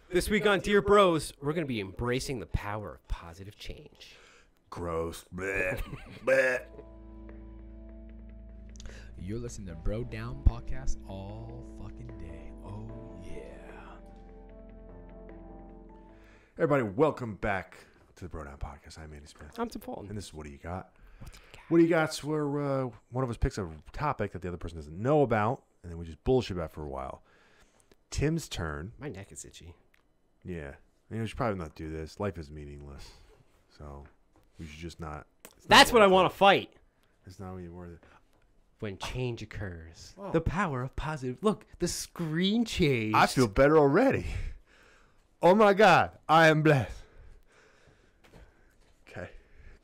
This week on Dear Bros, we're going to be embracing the power of positive change. Gross. Bleh. Bleh. You're listening to Bro Down Podcast all fucking day. Oh, yeah. Everybody, welcome back to the Bro Down Podcast. I'm Andy Smith. I'm Tim Fulton. And this is What Do You Got? What Do You Got's where one of us picks a topic that the other person doesn't know about, and then we just bullshit about it for a while. Tim's turn. My neck is itchy. Yeah. We should probably not do this. Life is meaningless. So we should just not. That's what I want to fight. It's not even worth it. When change occurs. Whoa. The power of positive. Look, the screen changed. I feel better already. Oh my God. I am blessed. Okay.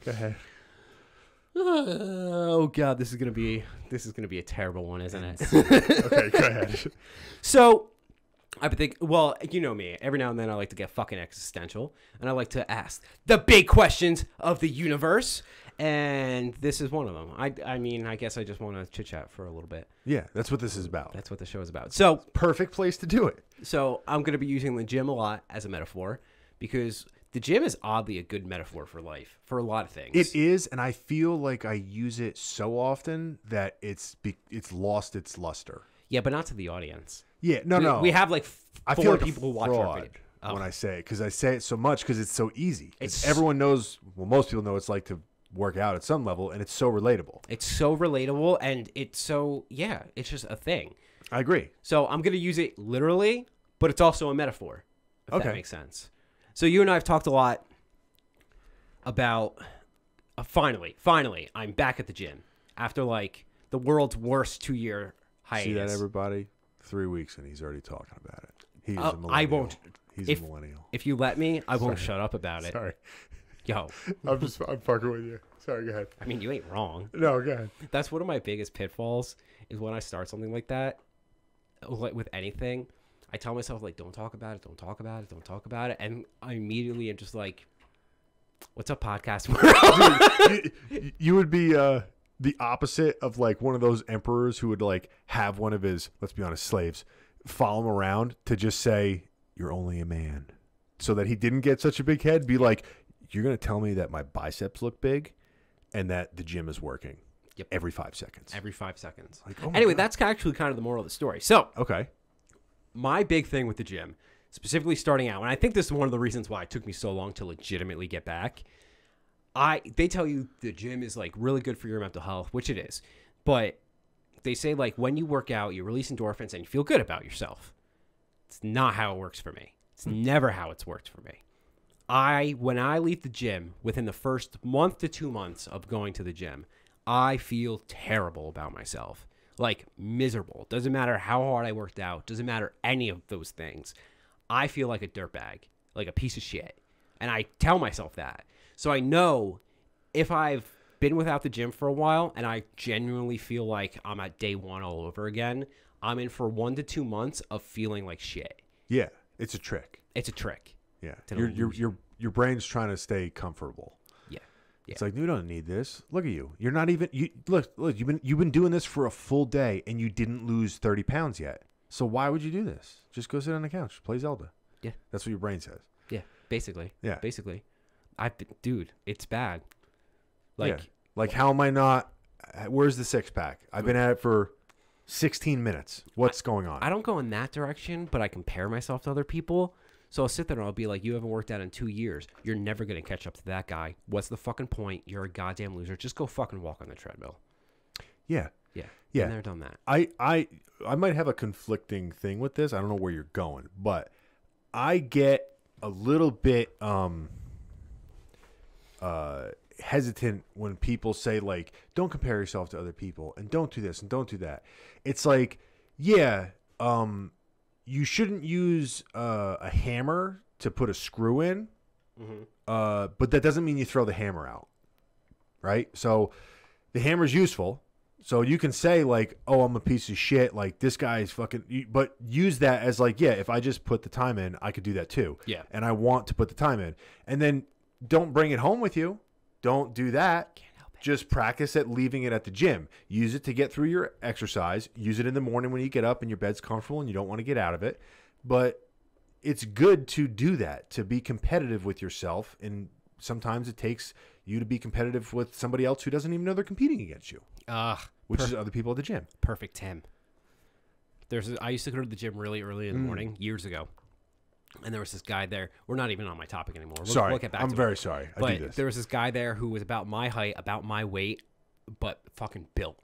Go ahead. Oh God, this is gonna be a terrible one, isn't it? Okay, go ahead. So, I think, well, you know me. Every now and then, I like to get fucking existential, and I like to ask the big questions of the universe, and this is one of them. I mean, I guess I just want to chit chat for a little bit. Yeah, that's what this is about. That's what the show is about. So, Perfect place to do it. so I'm gonna be using the gym a lot as a metaphor because the gym is oddly a good metaphor for life for a lot of things. It is, and I feel like I use it so often that it's lost its luster. Yeah, but not to the audience. Yeah, no. We have like I four feel like people who a watch our fraud video. Oh. when I say it because I say it so much because it's so easy. It's- Everyone knows. Well, most people know it's like to work out at some level, and it's so relatable. It's so relatable, and it's so, yeah, it's just a thing. I agree. So I'm going to use it literally, but it's also a metaphor, if Okay. that makes sense. So you and I have talked a lot about, finally, I'm back at the gym after like the world's worst 2-year hiatus. See that, everybody? 3 weeks, and he's already talking about it. He's a I millennial. won't. He's if- a millennial. If you let me, I won't shut up about it. Sorry. Yo, I'm fucking with you. Sorry, go ahead. I mean, you ain't wrong. No, go ahead. That's one of my biggest pitfalls is when I start something like that, like with anything, I tell myself like, don't talk about it, don't talk about it, don't talk about it. And I immediately am just like, what's up, podcast world? You would be the opposite of like one of those emperors who would like have one of his, let's be honest, slaves follow him around to just say, you're only a man. So that he didn't get such a big head, be like, you're going to tell me that my biceps look big and that the gym is working Yep. every 5 seconds. Every 5 seconds. Like, oh my Anyway, God. that's actually kind of the moral of the story. So Okay. my big thing with the gym, specifically starting out, and I think this is one of the reasons why it took me so long to legitimately get back. They tell you the gym is like really good for your mental health, which it is. But they say like when you work out, you release endorphins and you feel good about yourself. It's not how it works for me. It's never how it's worked for me. When I leave the gym within the first month to 2 months of going to the gym, I feel terrible about myself. Like miserable. Doesn't matter how hard I worked out. Doesn't matter any of those things. I feel like a dirtbag, like a piece of shit. And I tell myself that. So I know if I've been without the gym for a while and I genuinely feel like I'm at day one all over again, I'm in for 1 to 2 months of feeling like shit. Yeah. It's a trick. It's a trick. Yeah. To Your brain's trying to stay comfortable. Yeah. It's like, you don't need this. Look at you. You're not even look, you've been doing this for a full day and you didn't lose 30 pounds yet. So why would you do this? Just go sit on the couch, play Zelda. Yeah. That's what your brain says. Yeah. Basically. Yeah. Basically. Dude, it's bad. Yeah. Like how am I not where's the six pack? I've been at it for 16 minutes. What's going on? I don't go in that direction, but I compare myself to other people. So I'll sit there and I'll be like, you haven't worked out in 2 years. You're never going to catch up to that guy. What's the fucking point? You're a goddamn loser. Just go fucking walk on the treadmill. Yeah. Yeah. Yeah. Been there, done that. I might have a conflicting thing with this. I don't know where you're going, but I get a little bit hesitant when people say like, don't compare yourself to other people and don't do this and don't do that. It's like, yeah, you shouldn't use a hammer to put a screw in, but that doesn't mean you throw the hammer out, right? So the hammer's useful. So you can say like, oh, I'm a piece of shit. Like this guy's fucking, but use that as like, yeah, if I just put the time in, I could do that too. Yeah. And I want to put the time in. And then don't bring it home with you. Don't do that. Can't help it. Just practice at leaving it at the gym. Use it to get through your exercise. Use it in the morning when you get up and your bed's comfortable and you don't want to get out of it. But it's good to do that, to be competitive with yourself. And sometimes it takes you to be competitive with somebody else who doesn't even know they're competing against you, which is other people at the gym. Perfect Tim. I used to go to the gym really early in the morning years ago. And there was this guy there. We're not even on my topic anymore. Sorry. We'll get back I'm to very it. sorry. I But do this. there was this guy there who was about my height, about my weight, but fucking built.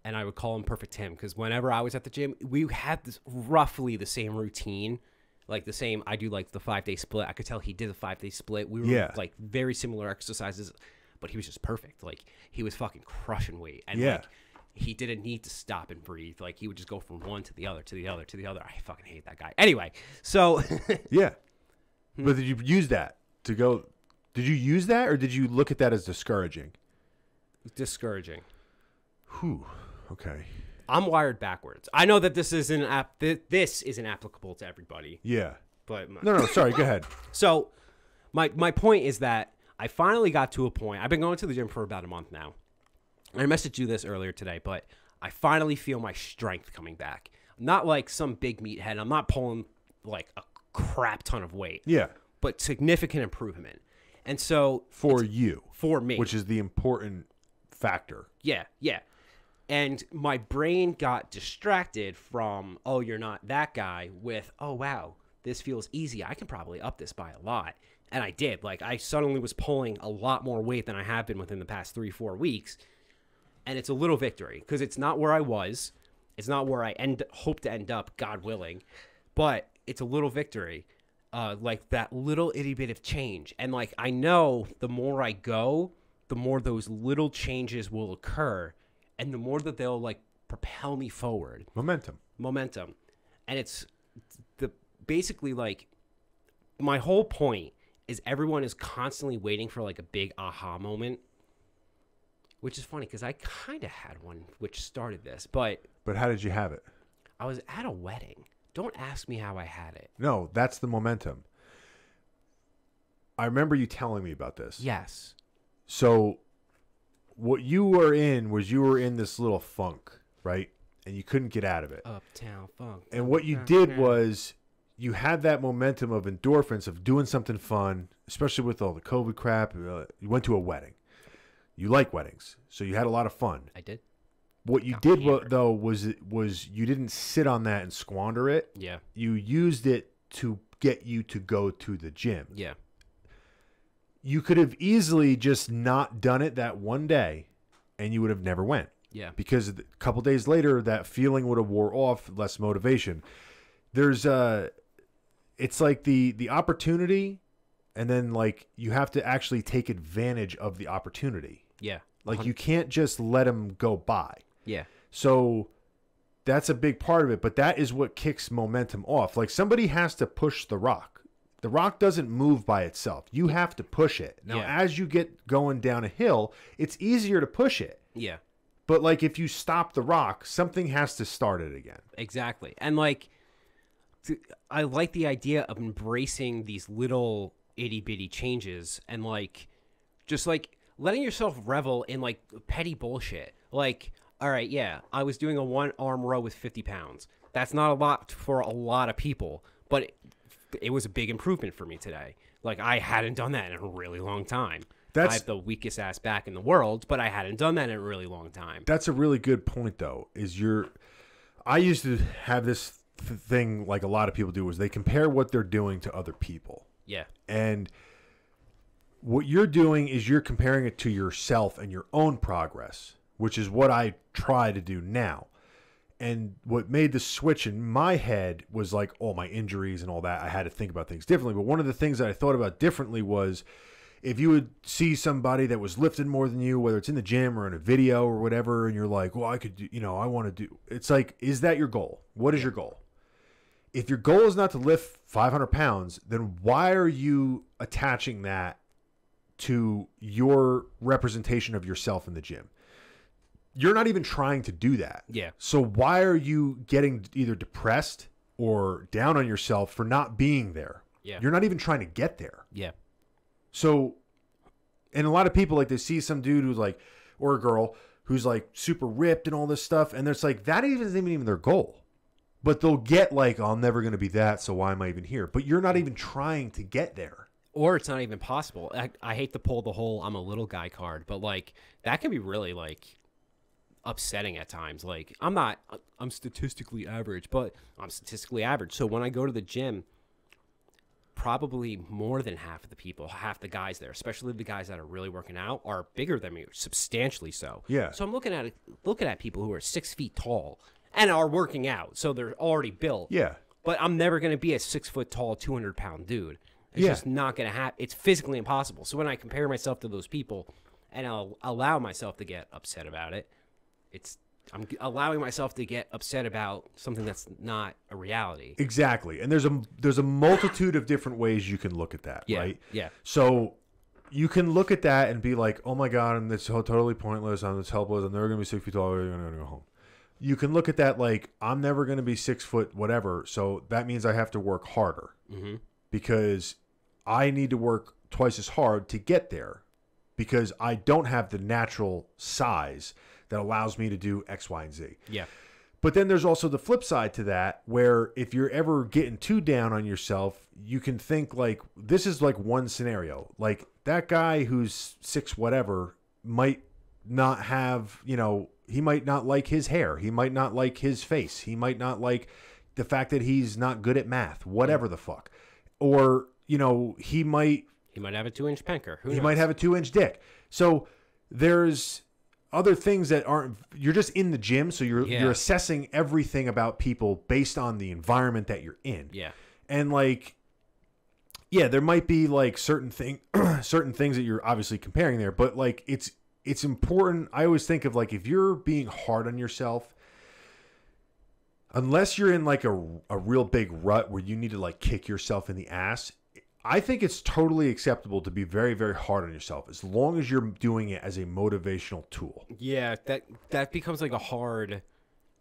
And I would call him Perfect Tim because whenever I was at the gym, we had this roughly the same routine. Like the same, I do like the 5-day split. I could tell he did a 5-day split. We were like very similar exercises, but he was just perfect. Like he was fucking crushing weight. And like he didn't need to stop and breathe. Like he would just go from one to the other, to the other, to the other. I fucking hate that guy. Anyway, so. Yeah. But did you use that to go? Did you use that or did you look at that as discouraging? Discouraging. Whew. Okay. I'm wired backwards. I know that this isn't applicable to everybody. Yeah. But No, sorry. Go ahead. So my point is that I finally got to a point. I've been going to the gym for about a month now. I messaged you this earlier today, but I finally feel my strength coming back. Not like some big meathead. I'm not pulling like a crap ton of weight. Yeah. But significant improvement. And so For you. For me. Which is the important factor. Yeah. And my brain got distracted from, oh, you're not that guy, with, oh, wow, this feels easy. I can probably up this by a lot. And I did. Like, I suddenly was pulling a lot more weight than I have been within the past 3-4 weeks. And it's a little victory because it's not where I was. It's not where I hope to end up, God willing. But it's a little victory. Like that little itty bit of change. And, like, I know the more I go, the more those little changes will occur. And the more that they'll like propel me forward. Momentum. And it's basically like my whole point is everyone is constantly waiting for like a big aha moment, which is funny because I kind of had one which started this, but how did you have it? I was at a wedding. Don't ask me how I had it. No, that's the momentum. I remember you telling me about this. Yes. So what you were in was you were in this little funk, right? And you couldn't get out of it. Uptown funk. And what you did was you had that momentum of endorphins of doing something fun, especially with all the COVID crap. You went to a wedding. You like weddings, so you had a lot of fun. I did. What you did, though, was you didn't sit on that and squander it. Yeah. You used it to get you to go to the gym. Yeah. You could have easily just not done it that one day, and you would have never went. Yeah. Because a couple days later, that feeling would have wore off, less motivation. There's it's like the opportunity, and then like you have to actually take advantage of the opportunity. Yeah. Like you can't just let them go by. Yeah. So that's a big part of it, but that is what kicks momentum off. Like somebody has to push the rock. The rock doesn't move by itself. You have to push it. Now, as you get going down a hill, it's easier to push it. Yeah. But like if you stop the rock, something has to start it again. Exactly. And like I like the idea of embracing these little itty bitty changes and like just like letting yourself revel in like petty bullshit. Like, all right, yeah, I was doing a 1-arm row with 50 pounds. That's not a lot for a lot of people, but it was a big improvement for me today. Like I hadn't done that in a really long time. I have the weakest ass back in the world, but I hadn't done that in a really long time. That's a really good point, though. I used to have this thing like a lot of people do, is they compare what they're doing to other people. Yeah. And what you're doing is you're comparing it to yourself and your own progress, which is what I try to do now. And what made the switch in my head was like, oh, my injuries and all that. I had to think about things differently. But one of the things that I thought about differently was if you would see somebody that was lifting more than you, whether it's in the gym or in a video or whatever, and you're like, well, I could do, I want to do. It's like, is that your goal? What is your goal? If your goal is not to lift 500 pounds, then why are you attaching that to your representation of yourself in the gym? You're not even trying to do that. Yeah. So why are you getting either depressed or down on yourself for not being there? Yeah. You're not even trying to get there. Yeah. So, and a lot of people, like, they see some dude who's like, or a girl who's like super ripped and all this stuff, and it's like, that isn't even their goal. But they'll get like, oh, I'm never going to be that, so why am I even here? But you're not even trying to get there. Or it's not even possible. I hate to pull the whole I'm a little guy card, but like that can be really like upsetting at times. Like I'm statistically average, but I'm statistically average. So when I go to the gym, probably more than half of the people, half the guys there, especially the guys that are really working out, are bigger than me, substantially so. Yeah. So I'm looking at people who are 6 feet tall and are working out, so they're already built. Yeah. But I'm never going to be a 6 foot tall, 200-pound dude. It's just not going to happen. It's physically impossible. So when I compare myself to those people and I'll allow myself to get upset about it, I'm allowing myself to get upset about something that's not a reality. Exactly. And there's a multitude of different ways you can look at that, Yeah, right? yeah. So you can look at that and be like, oh my God, and it's totally pointless. I'm just helpless. I'm never going to be 6 feet tall. I'm going to go home. You can look at that like, I'm never going to be 6 foot whatever. So that means I have to work harder because I need to work twice as hard to get there because I don't have the natural size that allows me to do X, Y, and Z. Yeah. But then there's also the flip side to that, where if you're ever getting too down on yourself, you can think like, this is like one scenario. Like that guy who's 6 whatever might not have, he might not like his hair. He might not like his face. He might not like the fact that he's not good at math, whatever the fuck. Or, he might have a 2-inch penker. Who He knows? might have a 2-inch dick. So there's other things that aren't. You're just in the gym, so you're assessing everything about people based on the environment that you're in. Yeah. And like, yeah, there might be like certain things that you're obviously comparing there, but like it's important. I always think of like if you're being hard on yourself, unless you're in like a real big rut where you need to like kick yourself in the ass, I think it's totally acceptable to be very, very hard on yourself as long as you're doing it as a motivational tool. Yeah, that becomes like a hard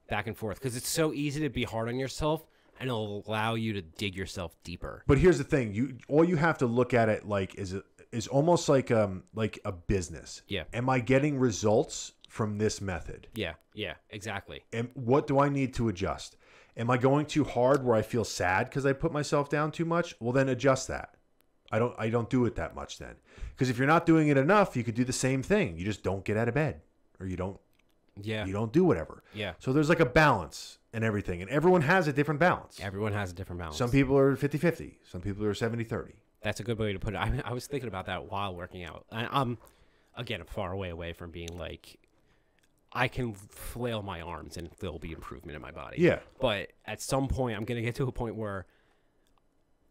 back and forth because it's so easy to be hard on yourself and it'll allow you to dig yourself deeper. But here's the thing: all you have to look at it like is almost like a business. Yeah. Am I getting results from this method? Yeah, exactly. And what do I need to adjust? Am I going too hard where I feel sad because I put myself down too much? Well, then adjust that. I don't do it that much then. Because if you're not doing it enough, you could do the same thing. You just don't get out of bed, or you don't do whatever. Yeah. So there's like a balance and everything, and everyone has a different balance. Everyone has a different balance. Some people are 50-50. Some people are 70-30. That's a good way to put it. I was thinking about that while working out. I'm far away from being like, I can flail my arms and there'll be improvement in my body. Yeah. But at some point, I'm going to get to a point where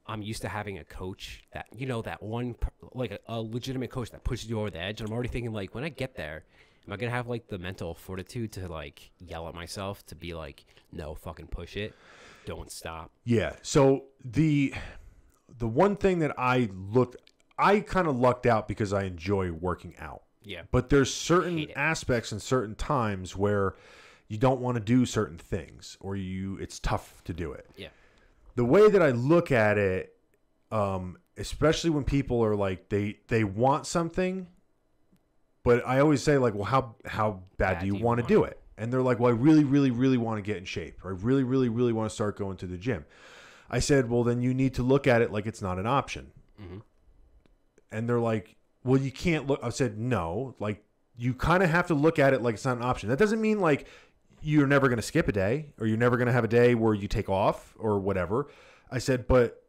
I'm used to having a coach that, that one, like a legitimate coach that pushes you over the edge. And I'm already thinking like, when I get there, am I going to have like the mental fortitude to like yell at myself to be like, no, fucking push it. Don't stop. Yeah. So the one thing that I kind of lucked out because I enjoy working out. Yeah. But there's certain aspects and certain times where you don't want to do certain things or it's tough to do it. Yeah. The way that I look at it, especially when people are like, they want something, but I always say like, well, how bad do you want to do it? And they're like, well, I really, really, really want to get in shape, or I really, really, really want to start going to the gym. I said, well, then you need to look at it like it's not an option. Mm-hmm. And they're like, well, you can't look. I said, no, like you kind of have to look at it like it's not an option. That doesn't mean like you're never going to skip a day or you're never going to have a day where you take off or whatever. I said, but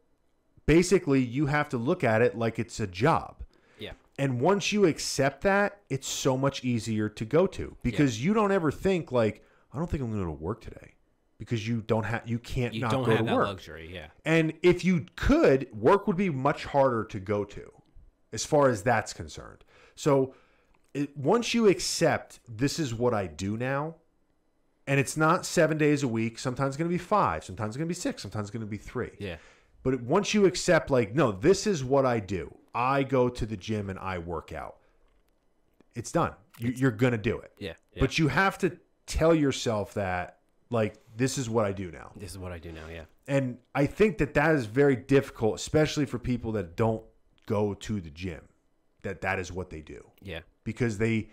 basically you have to look at it like it's a job. Yeah. And once you accept that, it's so much easier to go to because you don't ever think like, I don't think I'm going to go to work today because you can't not go to work. You don't have that luxury. Yeah. And if you could, work would be much harder to go to as far as that's concerned. So once you accept this is what I do now, and it's not 7 days a week, sometimes it's going to be 5, sometimes it's going to be 6, sometimes it's going to be 3. Yeah. But once you accept like, no, this is what I do. I go to the gym and I work out. It's done. You're going to do it. Yeah. But you have to tell yourself that like, this is what I do now. This is what I do now. Yeah. And I think that is very difficult, especially for people that don't go to the gym, that is what they do. Yeah. Because they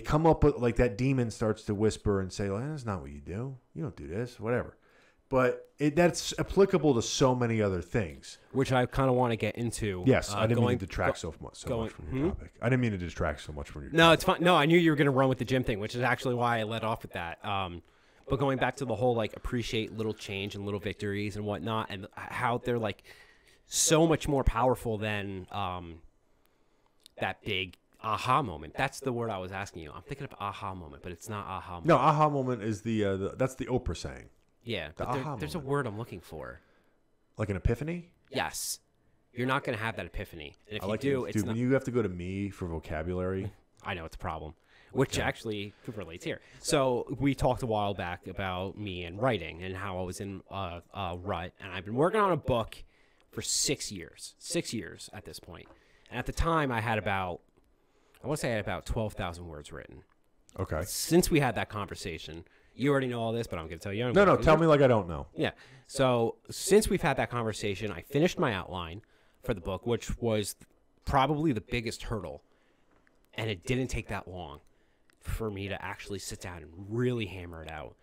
come up with like that demon starts to whisper and say, well, that's not what you do. You don't do this, whatever. but that's applicable to so many other things. Which I kind of want to get into. Yes, I didn't mean to detract go- so much going- from your topic. I didn't mean to distract so much from your No, topic. it's fine. No, I knew you were going to run with the gym thing, which is actually why I led off with that. But going back to the whole like appreciate little change and little victories and whatnot, and how they're like so much more powerful than that big aha moment. That's the word I was asking you. I'm thinking of aha moment, but it's not aha moment. No, aha moment is that's the Oprah saying. Yeah, but aha there's a moment. word I'm looking for. Like an epiphany? Yes. You're not going to have that epiphany. And if I like you do, it. it's Dude, not. when you have to go to me for vocabulary. I know it's a problem, which actually relates here. So we talked a while back about me and writing and how I was in a rut, and I've been working on a book for 6 years. 6 years at this point. And at the time, I had about 12,000 words written. Okay. Since we had that conversation, you already know all this, but I'm going to tell you. No, tell me like I don't know. Yeah. So since we've had that conversation, I finished my outline for the book, which was probably the biggest hurdle. And it didn't take that long for me to actually sit down and really hammer it out.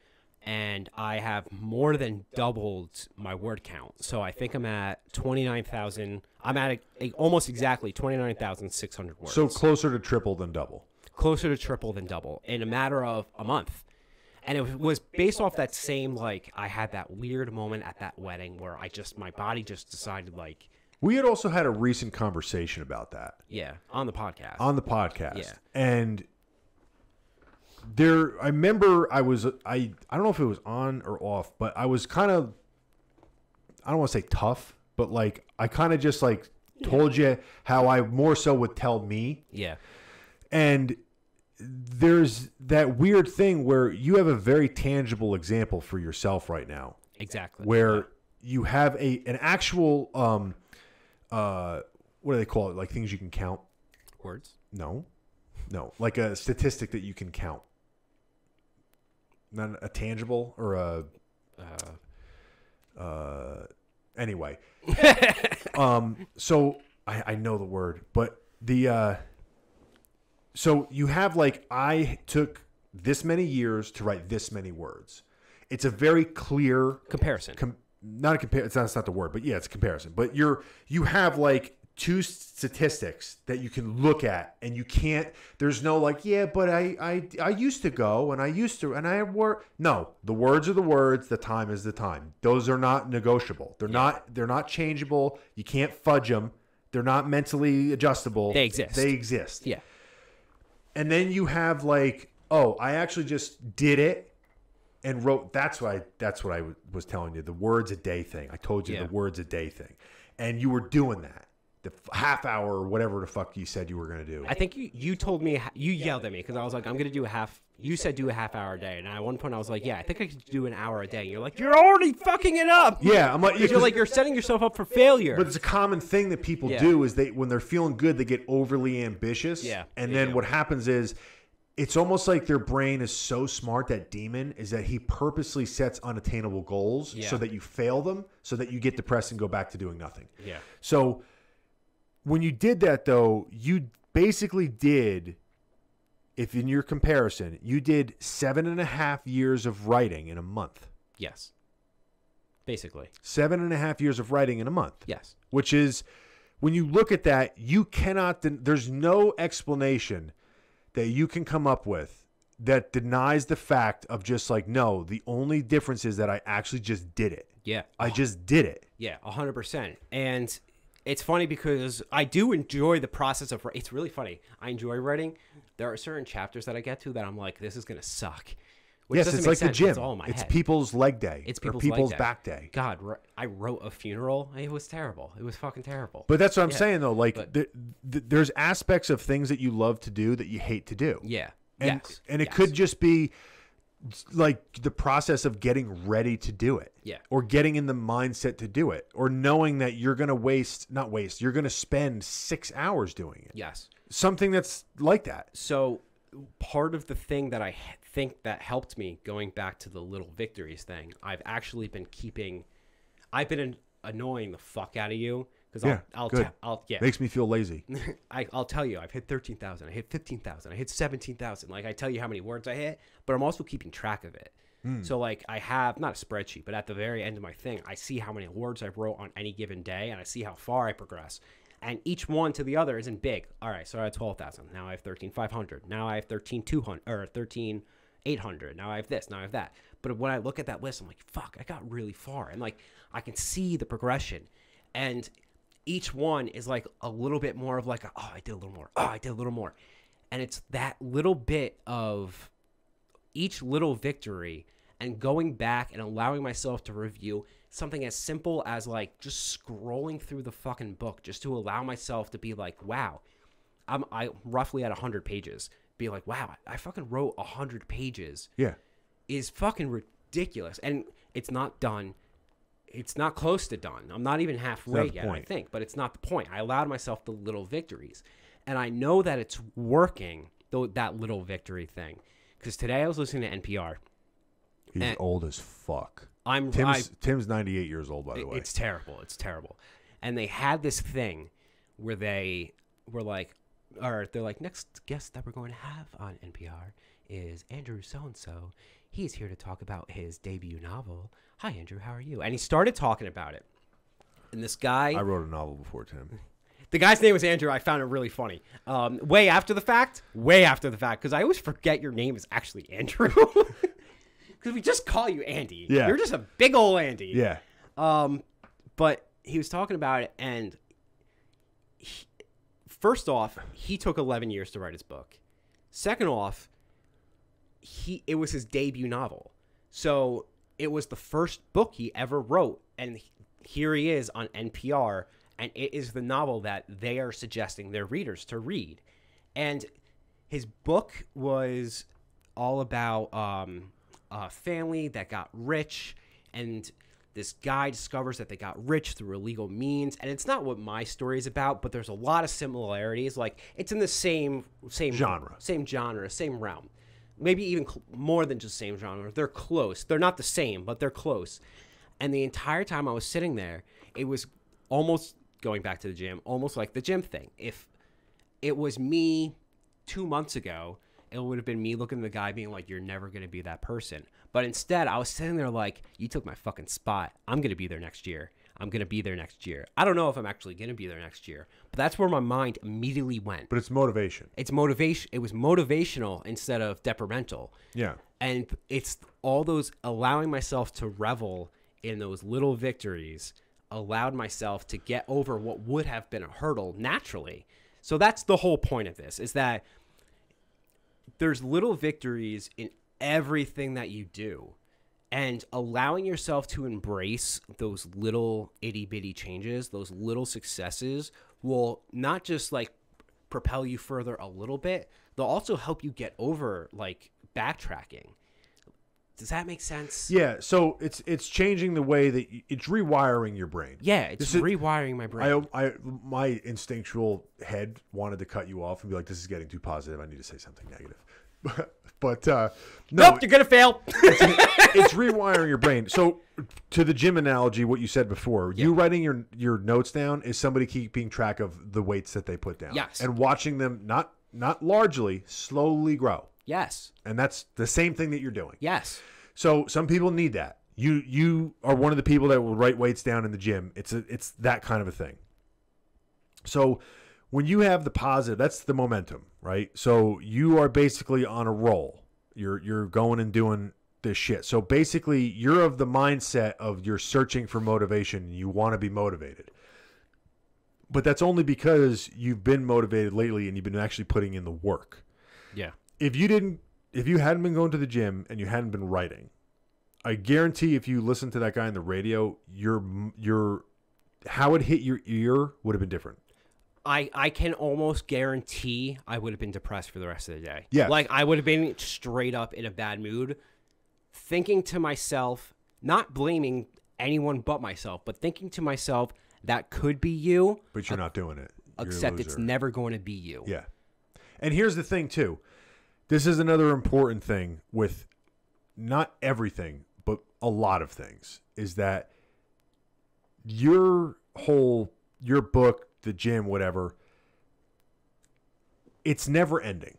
And I have more than doubled my word count. So I think I'm at 29,000. I'm at almost exactly 29,600 words. So closer to triple than double. Closer to triple than double in a matter of a month. And it was based off that same, like, I had that weird moment at that wedding where my body just decided, like, We had also had a recent conversation about that yeah, on the podcast. on the podcast. Yeah. And I remember I don't know if it was on or off, but I was kind of, I don't want to say tough, but like I kind of just like told you how I more so would tell me. Yeah. And there's that weird thing where you have a very tangible example for yourself right now, Exactly. where you have an actual what do they call it? Like things you can count? Words. No, like a statistic that you can count. Not a tangible or anyway. So I know the word, but so you have like, I took this many years to write this many words. It's a very clear Comparison. not a compare. It's not the word, but yeah, it's a comparison. But you have like two statistics that you can look at, and you can't. There's no like, yeah, but I used to go, and I used to, and I work. No, the words are the words. The time is the time. Those are not negotiable. They're not changeable. You can't fudge them. They're not mentally adjustable. They exist. They exist. Yeah. And then you have like, oh, I actually just did it and wrote. That's what I was telling you. The words a day thing. I told you Yeah. the words a day thing, and you were doing that. The half hour or whatever the fuck you said you were going to do. I think you told me, you yelled at me because I was like, I'm going to do you said do a half hour a day. And at one point I was like, yeah, I think I could do an hour a day. And you're like, you're already fucking it up. Yeah, I'm like, Because you're like, you're setting yourself up for failure. But it's a common thing that people Yeah. do is when they're feeling good, they get overly ambitious. Yeah, And they then do. what happens is, it's almost like their brain is so smart, that demon, is that he purposely sets unattainable goals Yeah. so that you fail them, so that you get depressed and go back to doing nothing. Yeah. So when you did that, though, you basically did, if in your comparison, you did 7.5 years of writing in a month. Yes. Basically. 7.5 years of writing in a month. Yes. Which is, when you look at that, you cannot, there's no explanation that you can come up with that denies the fact of just like, no, the only difference is that I actually just did it. Yeah. I just did it. Yeah, 100%. And it's funny because I do enjoy the process of it's really funny. I enjoy writing. There are certain chapters that I get to that I'm like, this is going to suck. Which Yes, doesn't it's make like sense. the gym. It's all in my head. people's leg day. It's or people's people's leg day. back day. God, I wrote a funeral. It was terrible. It was fucking terrible. But that's what I'm Yeah, saying, though. Like, but- there's aspects of things that you love to do that you hate to do. Yeah. And, yes. and it yes. could just be like the process of getting ready to do it. Yeah. Or getting in the mindset to do it. Or knowing that you're going to you're going to spend 6 hours doing it. Yes. Something that's like that. So part of the thing that I think that helped me going back to the little victories thing, I've actually been annoying the fuck out of you because Yeah, I'll good. yeah. Makes me feel lazy. I'll tell you, I've hit 13,000, I hit 15,000, I hit 17,000. Like I tell you how many words I hit, but I'm also keeping track of it. So like I have not a spreadsheet, but at the very end of my thing, I see how many words I wrote on any given day, and I see how far I progress. And each one to the other isn't big. All right, so I have 12,000. Now I have 13,500. Now I have 13,200 or 13,800. Now I have this. Now I have that. But when I look at that list, I'm like, fuck, I got really far, and like I can see the progression, and each one is like a little bit more of like, oh, I did a little more. Oh, I did a little more, and it's that little bit of each little victory. And going back and allowing myself to review something as simple as like just scrolling through the fucking book just to allow myself to be like, wow, I roughly at 100 pages. Be like, wow, I fucking wrote 100 pages. Yeah. Is fucking ridiculous. And it's not done. It's not close to done. I'm not even halfway yet, I think. But it's not the point. I allowed myself the little victories. And I know that it's working, though, that little victory thing. Because today I was listening to NPR. He's old as fuck. Tim's 98 years old, by the way. It's terrible. It's terrible. And they had this thing where they were like, or they're like, next guest that we're going to have on NPR is Andrew so-and-so. He's here to talk about his debut novel. Hi, Andrew. How are you? And he started talking about it. And this guy... I wrote a novel before Tim. The guy's name was Andrew. I found it really funny. Way after the fact, because I always forget your name is actually Andrew. Because we just call you Andy. Yeah. You're just a big old Andy. Yeah. But he was talking about it, and first off, he took 11 years to write his book. Second off, it was his debut novel. So it was the first book he ever wrote, and here he is on NPR, and it is the novel that they are suggesting their readers to read. And his book was all about... a family that got rich, and this guy discovers that they got rich through illegal means. And it's not what my story is about, but there's a lot of similarities. Like it's in the same genre, same realm, maybe even more than just same genre. They're close. They're not the same, but they're close. And the entire time I was sitting there, it was almost going back to the gym, almost like the gym thing. If it was me 2 months ago, it would have been me looking at the guy being like, you're never going to be that person. But instead, I was sitting there like, you took my fucking spot. I'm going to be there next year. I don't know if I'm actually going to be there next year. But that's where my mind immediately went. But it's motivation. It's motivation. It was motivational instead of detrimental. Yeah. And it's all those allowing myself to revel in those little victories allowed myself to get over what would have been a hurdle naturally. So that's the whole point of this, is that there's little victories in everything that you do, and allowing yourself to embrace those little itty bitty changes, those little successes will not just like propel you further a little bit, they'll also help you get over like backtracking. Does that make sense? Yeah. So it's changing the way that it's rewiring your brain. Yeah. It's rewiring my brain. My instinctual head wanted to cut you off and be like, this is getting too positive. I need to say something negative. But no, nope, you're going to fail. It's rewiring your brain. So to the gym analogy, what you said before, you writing your notes down is somebody keeping track of the weights that they put down. Yes. And watching them not largely, slowly grow. Yes. And that's the same thing that you're doing. Yes. So some people need that. You are one of the people that will write weights down in the gym. It's that kind of a thing. So when you have the positive, that's the momentum, right? So you are basically on a roll. You're going and doing this shit. So basically you're of the mindset of you're searching for motivation and you want to be motivated. But that's only because you've been motivated lately and you've been actually putting in the work. Yeah. If you hadn't been going to the gym and you hadn't been writing, I guarantee if you listened to that guy on the radio, your how it hit your ear would have been different. I can almost guarantee I would have been depressed for the rest of the day. Yeah. Like I would have been straight up in a bad mood, thinking to myself, not blaming anyone but myself, but thinking to myself, that could be you. But you're not doing it. Except it's never going to be you. Yeah. And here's the thing too. This is another important thing with not everything, but a lot of things, is that your book, the gym, whatever, it's never ending.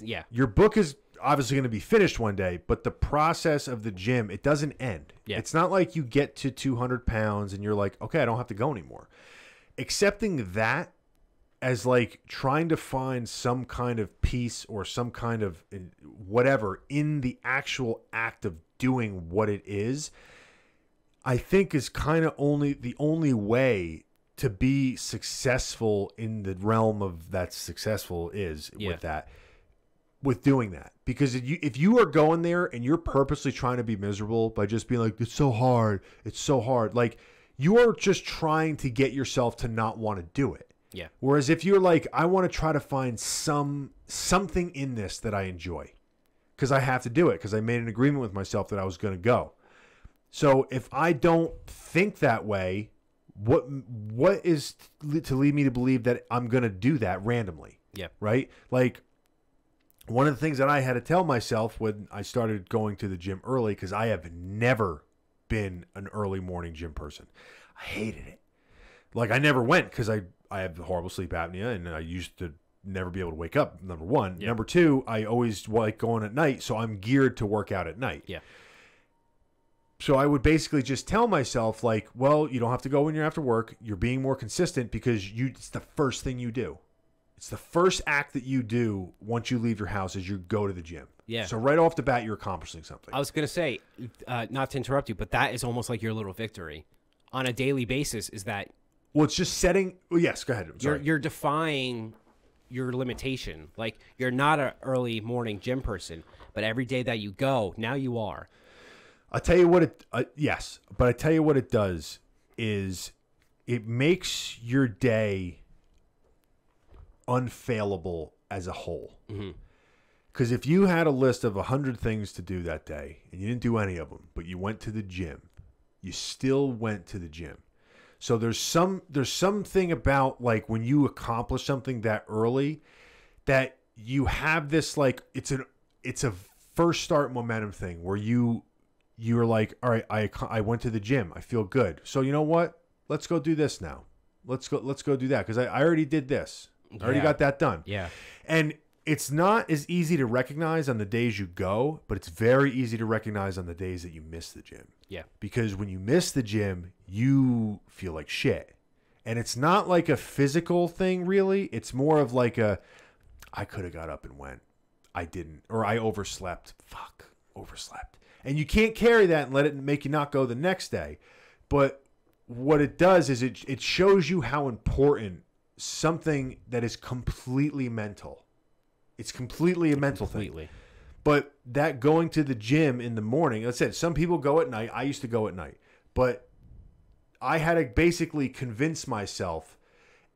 Yeah. Your book is obviously going to be finished one day, but the process of the gym, it doesn't end. Yeah. It's not like you get to 200 pounds and you're like, okay, I don't have to go anymore. Accepting that as like trying to find some kind of peace or some kind of whatever in the actual act of doing what it is, I think is kind of the only way to be successful in the realm of that successful is with doing that. Because if you are going there and you're purposely trying to be miserable by just being like, it's so hard, like you are just trying to get yourself to not want to do it. Yeah. Whereas if you're like, I want to try to find something in this that I enjoy because I have to do it because I made an agreement with myself that I was going to go. So if I don't think that way, what is to lead me to believe that I'm going to do that randomly? Yeah. Right? Like one of the things that I had to tell myself when I started going to the gym early, because I have never been an early morning gym person. I hated it. Like I never went because I have horrible sleep apnea and I used to never be able to wake up, number one. Yeah. Number two, I always like going at night, so I'm geared to work out at night. Yeah. So I would basically just tell myself, like, well, you don't have to go when you're after work. You're being more consistent because it's the first thing you do. It's the first act that you do once you leave your house is you go to the gym. Yeah. So right off the bat, you're accomplishing something. I was going to say, not to interrupt you, but that is almost like your little victory on a daily basis is that. Well, it's just setting. Well, yes, go ahead. I'm sorry. You're defying your limitation. Like you're not an early morning gym person, but every day that you go, now you are. I'll tell you what it, yes, but I tell you what it does is it makes your day unfailable as a whole. Because if you had a list of 100 things to do that day and you didn't do any of them, but you went to the gym, you still went to the gym. So there's something about like when you accomplish something that early that you have this like it's a first start momentum thing where you're like, all right, I went to the gym. I feel good. So you know what? Let's go do this now. Let's go do that because I already did this. I already got that done. Yeah. And it's not as easy to recognize on the days you go, but it's very easy to recognize on the days that you miss the gym. Yeah. Because when you miss the gym, you feel like shit. And it's not like a physical thing, really. It's more of like I could have got up and went. I didn't. Or I overslept. Fuck. Overslept. And you can't carry that and let it make you not go the next day. But what it does is it shows you how important something that is completely mental. It's completely a mental thing. But that going to the gym in the morning, let's say some people go at night. I used to go at night. But I had to basically convince myself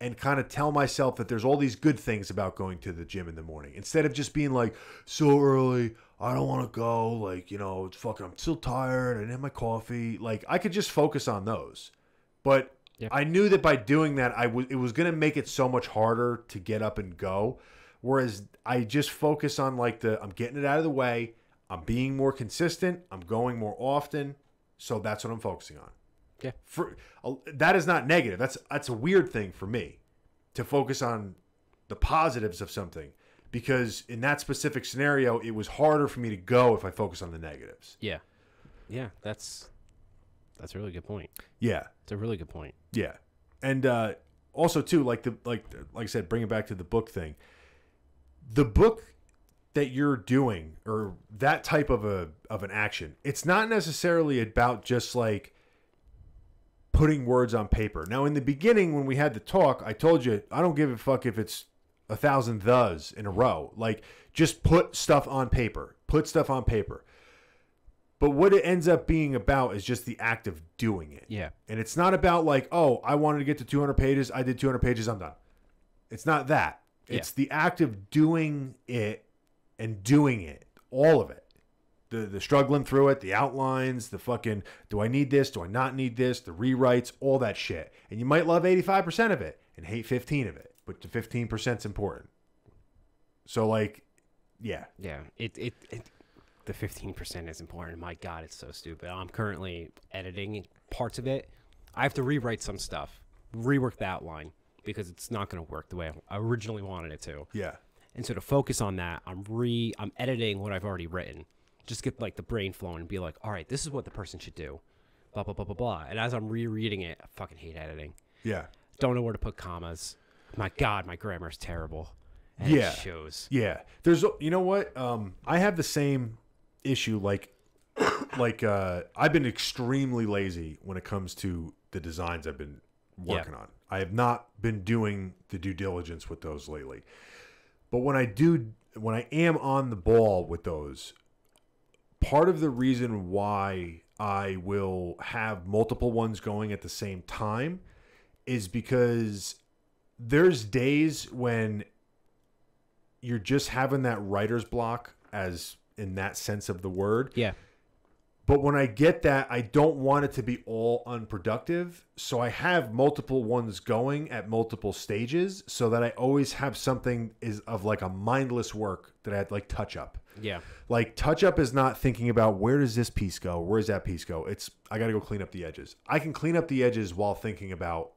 and kind of tell myself that there's all these good things about going to the gym in the morning. Instead of just being like, so early, I don't want to go. Like, it's fucking, I'm still tired. I didn't have my coffee. Like, I could just focus on those. But I knew that by doing that, it was going to make it so much harder to get up and go. Whereas I just focus on like I'm getting it out of the way. I'm being more consistent. I'm going more often. So that's what I'm focusing on. Yeah. That is not negative. That's a weird thing for me to focus on the positives of something because in that specific scenario, it was harder for me to go if I focus on the negatives. Yeah. Yeah. That's a really good point. Yeah. It's a really good point. Yeah. And also too, like I said, bring it back to the book thing. The book that you're doing or that type of an action, it's not necessarily about just like putting words on paper. Now, in the beginning, when we had the talk, I told you, I don't give a fuck if it's 1,000 thes in a row. Like, just put stuff on paper. Put stuff on paper. But what it ends up being about is just the act of doing it. Yeah. And it's not about like, oh, I wanted to get to 200 pages. I did 200 pages. I'm done. It's not that. It's the act of doing it and doing it. All of it. The struggling through it, the outlines, the fucking, do I need this? Do I not need this? The rewrites, all that shit. And you might love 85% of it and hate 15 of it, but the 15% is important. So like, yeah. Yeah. The 15% is important. My God, it's so stupid. I'm currently editing parts of it. I have to rewrite some stuff, rework the outline because it's not going to work the way I originally wanted it to. Yeah. And so to focus on that, I'm editing what I've already written. Just get like the brain flowing and be like, all right, this is what the person should do. Blah, blah, blah, blah, blah. And as I'm rereading it, I fucking hate editing. Yeah. Don't know where to put commas. My God, my grammar is terrible. And Yeah. It shows. Yeah. There's, you know what? I have the same issue. I've been extremely lazy when it comes to the designs I've been working on. I have not been doing the due diligence with those lately. But when I am on the ball with those, part of the reason why I will have multiple ones going at the same time is because there's days when you're just having that writer's block, as in that sense of the word. Yeah. But when I get that, I don't want it to be all unproductive. So I have multiple ones going at multiple stages so that I always have something of like a mindless work that I had like touch up. Yeah. Like touch up is not thinking about where does this piece go? Where does that piece go? It's I got to go clean up the edges. I can clean up the edges while thinking about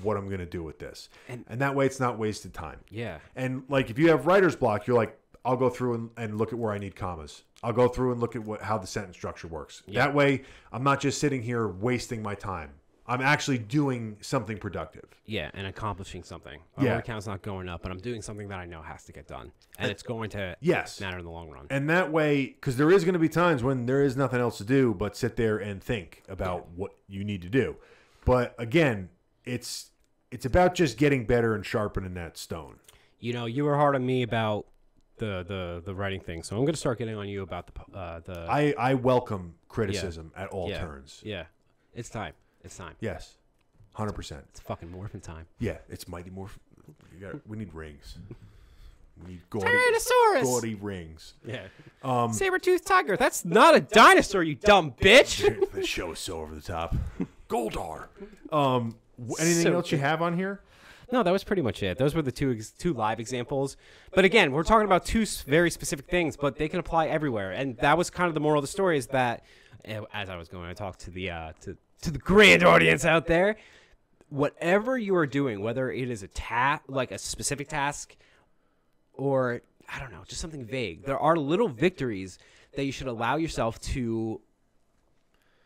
what I'm going to do with this. And that way it's not wasted time. Yeah. And like if you have writer's block, you're like, I'll go through and look at where I need commas. I'll go through and look at how the sentence structure works. Yeah. That way, I'm not just sitting here wasting my time. I'm actually doing something productive. Yeah, and accomplishing something. My word count's not going up, but I'm doing something that I know has to get done. And it's going to matter in the long run. And that way, because there is going to be times when there is nothing else to do but sit there and think about what you need to do. But again, it's about just getting better and sharpening that stone. You know, you were hard on me about the writing thing, so I'm going to start getting on you about the. I welcome criticism at all turns. Yeah, it's time. It's time. Yes, 100%. It's fucking morphin time. Yeah, it's Mighty Morphin. We need rings. We need Tyrannosaurus. gaudy rings. Yeah. Saber-toothed tiger. That's not a dinosaur, you dumb bitch. The show is so over the top. Goldar. Anything else you have on here? No, that was pretty much it. Those were the two live examples. But again, we're talking about two very specific things, but they can apply everywhere. And that was kind of the moral of the story is that, as I was going to talk to the to the grand audience out there, whatever you are doing, whether it is like a specific task or, I don't know, just something vague, there are little victories that you should allow yourself to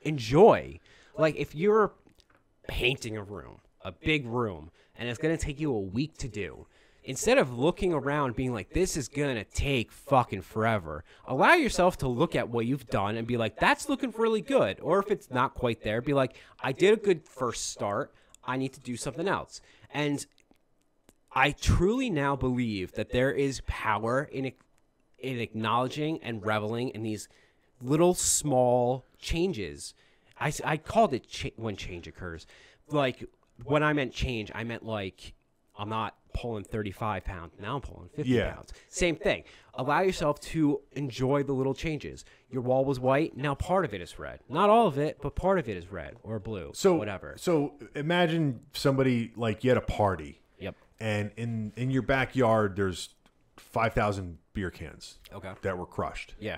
enjoy. Like if you're painting a room, a big room, and it's going to take you a week to do, instead of looking around being like, this is going to take fucking forever, allow yourself to look at what you've done and be like, that's looking really good. Or if it's not quite there, be like, I did a good first start. I need to do something else. And I truly now believe that there is power in acknowledging and reveling in these little small changes. I called it when change occurs. Like, when I meant change, I meant like, I'm not pulling 35 pounds. Now I'm pulling 50 pounds. Same thing. Allow yourself to enjoy the little changes. Your wall was white. Now part of it is red. Not all of it, but part of it is red or blue. So whatever. So imagine somebody like you had a party. Yep. And in your backyard, there's 5,000 beer cans. Okay. That were crushed. Yeah.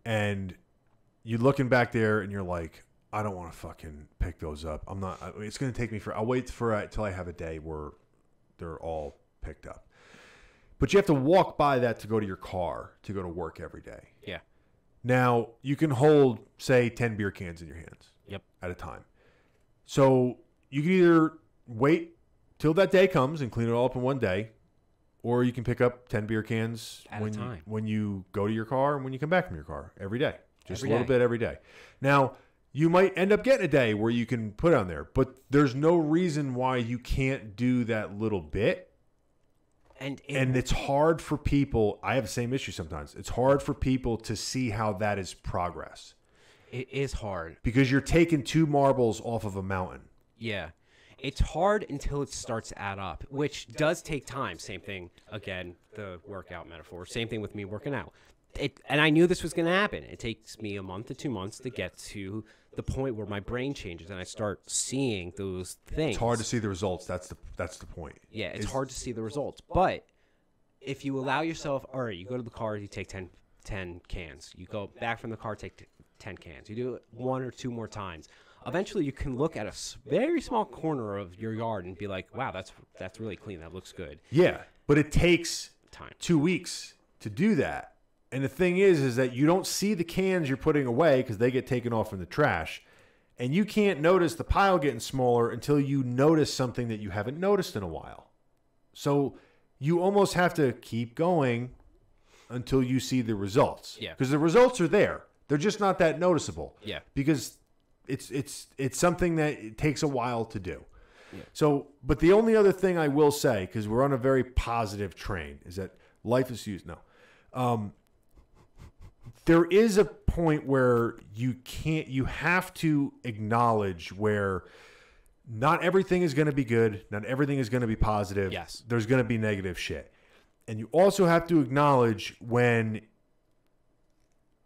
And you're looking back there and you're like, I don't want to fucking pick those up. I'm not. It's going to take me I'll wait till I have a day where they're all picked up. But you have to walk by that to go to your car to go to work every day. Yeah. Now you can hold, say, 10 beer cans in your hands. Yep. At a time. So you can either wait till that day comes and clean it all up in one day, or you can pick up 10 beer cans at a time when you go to your car and when you come back from your car every day. Just every a little day. bit every day. Now, you might end up getting a day where you can put on there, but there's no reason why you can't do that little bit. And it's hard for people. I have the same issue sometimes. It's hard for people to see how that is progress. It is hard. Because you're taking 2 marbles off of a mountain. Yeah. It's hard until it starts to add up, which does take time. Same thing, again, the workout metaphor. Same thing with me working out. And I knew this was going to happen. It takes me a month to 2 months to get to the point where my brain changes and I start seeing those things. It's hard to see the results. That's the point. Yeah, it's hard to see the results. But if you allow yourself, all right, you go to the car, you take 10 cans. You go back from the car, take 10 cans. You do it 1 or 2 more times. Eventually, you can look at a very small corner of your yard and be like, wow, that's really clean. That looks good. Yeah, but it takes time. 2 weeks to do that. And the thing is that you don't see the cans you're putting away because they get taken off in the trash. And you can't notice the pile getting smaller until you notice something that you haven't noticed in a while. So you almost have to keep going until you see the results. Yeah. Because the results are there. They're just not that noticeable. Yeah. Because it's something that it takes a while to do. Yeah. So, but the only other thing I will say, because we're on a very positive train, is that life is used. No. There is a point where you have to acknowledge where not everything is going to be good. Not everything is going to be positive. Yes. There's going to be negative shit. And you also have to acknowledge when,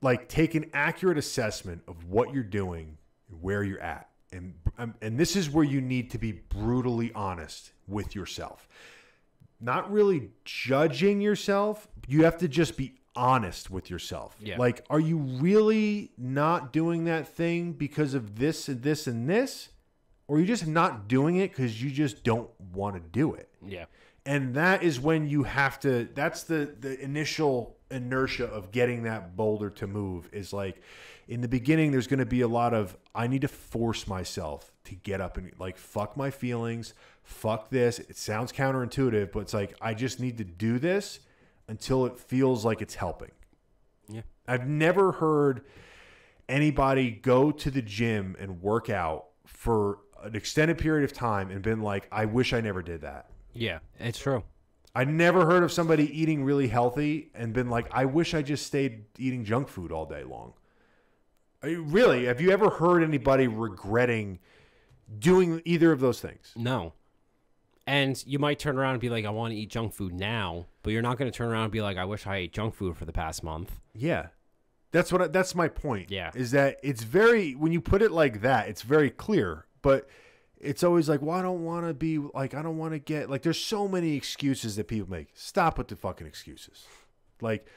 like, take an accurate assessment of what you're doing, where you're at. And this is where you need to be brutally honest with yourself. Not really judging yourself. You have to just be honest with yourself. Yeah. Like, are you really not doing that thing because of this and this and this? Or are you just not doing it because you just don't want to do it? Yeah. And that is when you have to, that's the initial inertia of getting that boulder to move, is like, in the beginning, there's going to be a lot of, I need to force myself to get up and, like, fuck my feelings, fuck this. It sounds counterintuitive, but it's like, I just need to do this until it feels like it's helping. Yeah. I've never heard anybody go to the gym and work out for an extended period of time and been like, I wish I never did that. Yeah, it's true. I never heard of somebody eating really healthy and been like, I wish I just stayed eating junk food all day long. Really, have you ever heard anybody regretting doing either of those things? No. And you might turn around and be like, I want to eat junk food now, but you're not going to turn around and be like, I wish I ate junk food for the past month. Yeah. That's my point. Yeah. Is that it's very, when you put it like that, it's very clear, but it's always like, well, I don't want to be like, I don't want to get, like, there's so many excuses that people make. Stop with the fucking excuses. Like,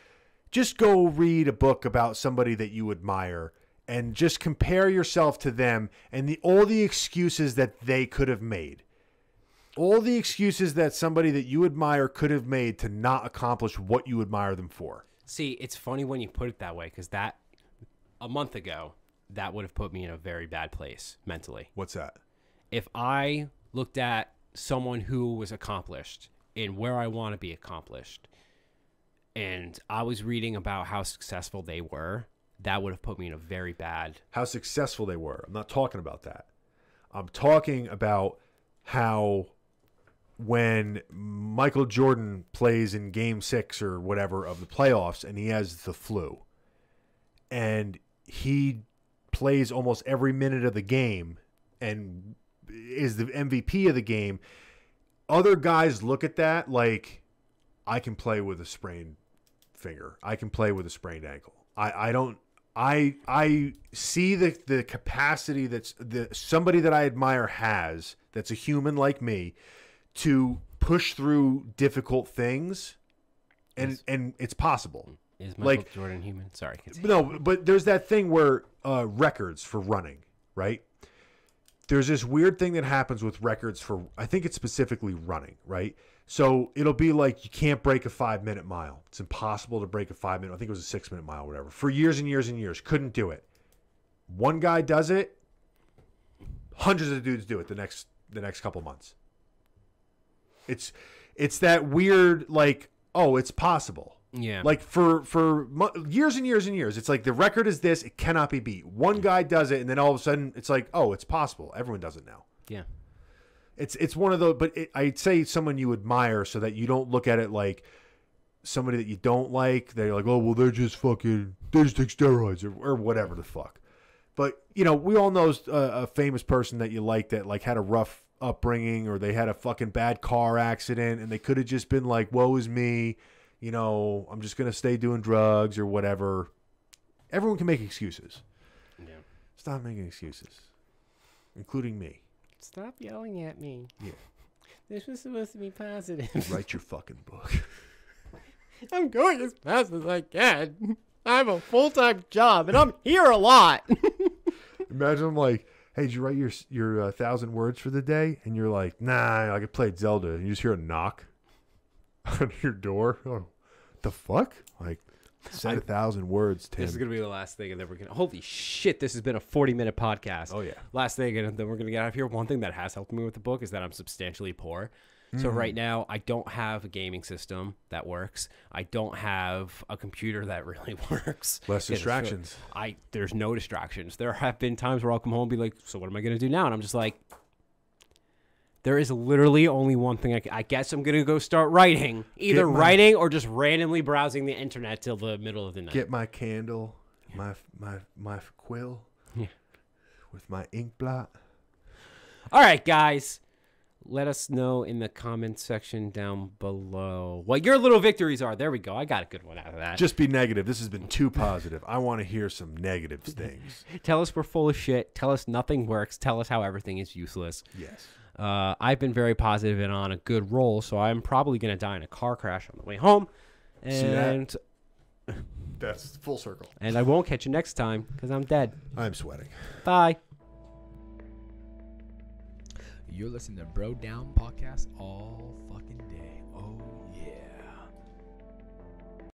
just go read a book about somebody that you admire and just compare yourself to them and all the excuses that they could have made. All the excuses that somebody that you admire could have made to not accomplish what you admire them for. See, it's funny when you put it that way, because that, a month ago, that would have put me in a very bad place mentally. What's that? If I looked at someone who was accomplished in where I want to be accomplished, and I was reading about how successful they were, that would have put me in a very bad... How successful they were. I'm not talking about that. I'm talking about how when Michael Jordan plays in Game 6 or whatever of the playoffs and he has the flu and he plays almost every minute of the game and is the MVP of the game, other guys look at that like, I can play with a sprained finger. I can play with a sprained ankle. I see the capacity that's somebody that I admire has, that's a human like me, to push through difficult things, and it's possible. Is Michael Jordan human? Sorry. No, but there's that thing where records for running, right? There's this weird thing that happens with records for, I think it's specifically running, right? So it'll be like, you can't break a 5-minute mile. It's impossible to break a 5-minute. I think it was a 6-minute mile, whatever. For years and years and years, couldn't do it. One guy does it. Hundreds of dudes do it the next couple months. It's that weird, like, oh, it's possible. Yeah. Like for years and years and years, it's like the record is this, it cannot be beat. One guy does it, and then all of a sudden it's like, oh, it's possible. Everyone does it now. Yeah. It's one of those, but I'd say someone you admire so that you don't look at it like somebody that you don't like. They're like, oh, well, they just take steroids or whatever the fuck. But, you know, we all know a famous person that you like that, like, had a rough upbringing, or they had a fucking bad car accident and they could have just been like, woe is me. You know, I'm just going to stay doing drugs or whatever. Everyone can make excuses. Yeah. Stop making excuses, including me. Stop yelling at me. Yeah. This was supposed to be positive. Write your fucking book. I'm going as fast as I can. I have a full-time job, and I'm here a lot. Imagine I'm like, hey, did you write your 1,000 words for the day? And you're like, nah, I could play Zelda. And you just hear a knock. on your door. Oh, the fuck? Like, said 1,000 words, Tim. This is gonna be the last thing, and then we're gonna. Holy shit! This has been a 40-minute podcast. Oh, yeah. Last thing, and then we're gonna get out of here. One thing that has helped me with the book is that I'm substantially poor. So right now, I don't have a gaming system that works. I don't have a computer that really works. Less distractions. There's no distractions. There have been times where I'll come home and be like, so what am I going to do now? And I'm just like, there is literally only one thing. I guess I'm going to go start writing. Either writing or just randomly browsing the internet till the middle of the night. Get my candle, my quill, with my ink blot. All right, guys. Let us know in the comments section down below what your little victories are. There we go. I got a good one out of that. Just be negative. This has been too positive. I want to hear some negative things. Tell us we're full of shit. Tell us nothing works. Tell us how everything is useless. Yes. I've been very positive and on a good roll, so I'm probably going to die in a car crash on the way home. And see that? That's full circle. And I won't catch you next time because I'm dead. I'm sweating. Bye. You're listening to Bro Down Podcast all